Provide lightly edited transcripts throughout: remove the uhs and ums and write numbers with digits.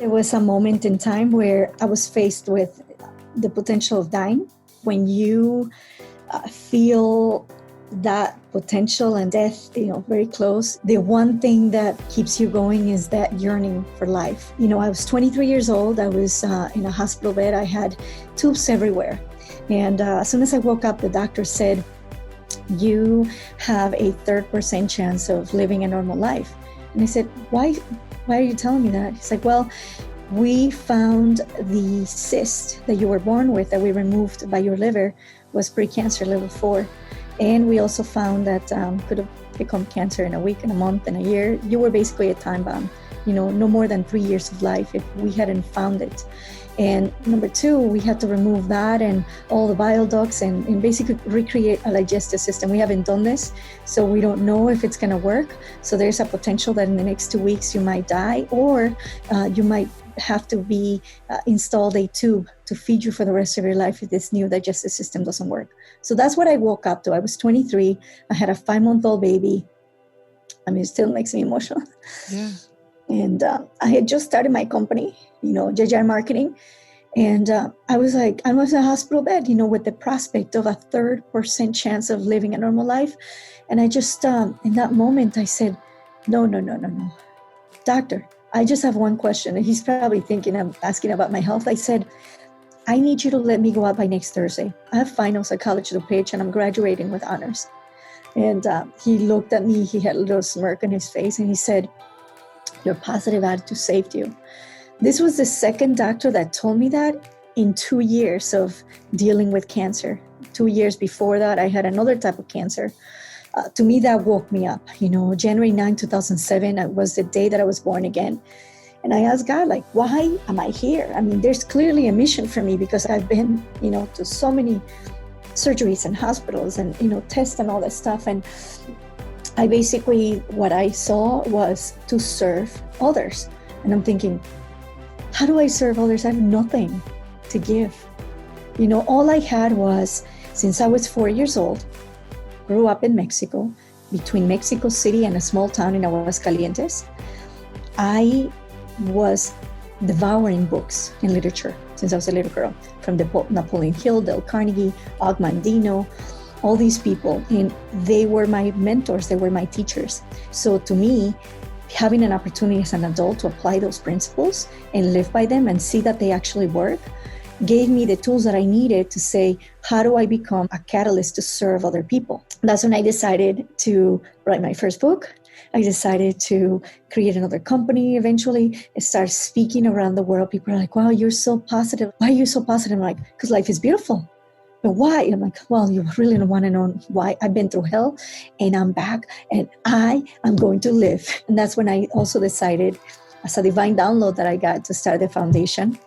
There was a moment in time where I was faced with the potential of dying. When you feel that potential and death, very close, the one thing that keeps you going is that yearning for life. I was 23 years old. I was in a hospital bed. I had tubes everywhere. And as soon as I woke up, the doctor said, "You have a 3% chance of living a normal life." And I said, Why are you telling me that? He's like, "Well, we found the cyst that you were born with, that we removed by your liver, was precancer level 4. And we also found that could have become cancer in a week, in a month, in a year. You were basically a time bomb, no more than 3 years of life if we hadn't found it. And number 2, we had to remove that and all the bile ducts and basically recreate a digestive system. We haven't done this, so we don't know if it's going to work. So there's a potential that in the next 2 weeks you might die, or you might have to be installed a tube to feed you for the rest of your life if this new digestive system doesn't work." So that's what I woke up to. I was 23. I had a 5-month-old baby. It still makes me emotional. Yeah. And I had just started my company, JJ Marketing. And I was in a hospital bed, with the prospect of a 3% chance of living a normal life. And I just, in that moment, I said, no. Doctor, I just have one question. And he's probably thinking I'm asking about my health. I said, "I need you to let me go out by next Thursday. I have finals at college to pitch and I'm graduating with honors." And he looked at me, he had a little smirk on his face, and he said, "Your positive attitude saved you." This was the second doctor that told me that in 2 years of dealing with cancer. 2 years before that, I had another type of cancer. To me, that woke me up. January 9, 2007 was the day that I was born again. And I asked God, why am I here? There's clearly a mission for me, because I've been, to so many surgeries and hospitals and, tests and all that stuff. And I basically, what I saw was to serve others. And I'm thinking, how do I serve others? I have nothing to give. All I had was, since I was 4 years old, grew up in Mexico, between Mexico City and a small town in Aguascalientes, I was devouring books and literature since I was a little girl, from Napoleon Hill, Dale Carnegie, Og Mandino, all these people. And they were my mentors, they were my teachers. So to me, having an opportunity as an adult to apply those principles and live by them and see that they actually work, gave me the tools that I needed to say, how do I become a catalyst to serve other people? That's when I decided to write my first book. I decided to create another company eventually and start speaking around the world. People are like, "Wow, you're so positive. Why are you so positive?" I'm like, "Because life is beautiful." "But why?" I'm like, "Well, you really don't want to know why. I've been through hell and I'm back and I am going to live." And that's when I also decided, as a divine download that I got, to start the foundation,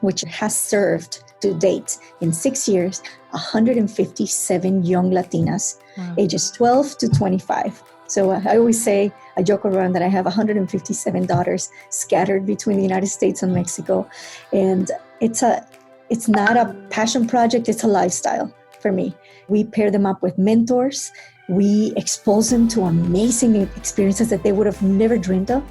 which has served to date in 6 years, 157 young Latinas, ages 12 to 25. So I always say, I joke around that I have 157 daughters scattered between the United States and Mexico. And it's not a passion project, it's a lifestyle for me. We pair them up with mentors. We expose them to amazing experiences that they would have never dreamed of.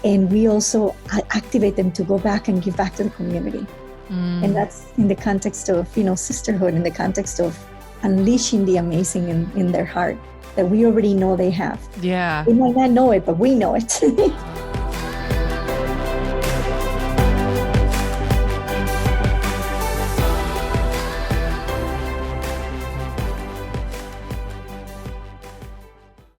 And we also activate them to go back and give back to the community. And that's in the context of, sisterhood, in the context of unleashing the amazing in their heart that we already know they have. Yeah. They might not know it, but we know it.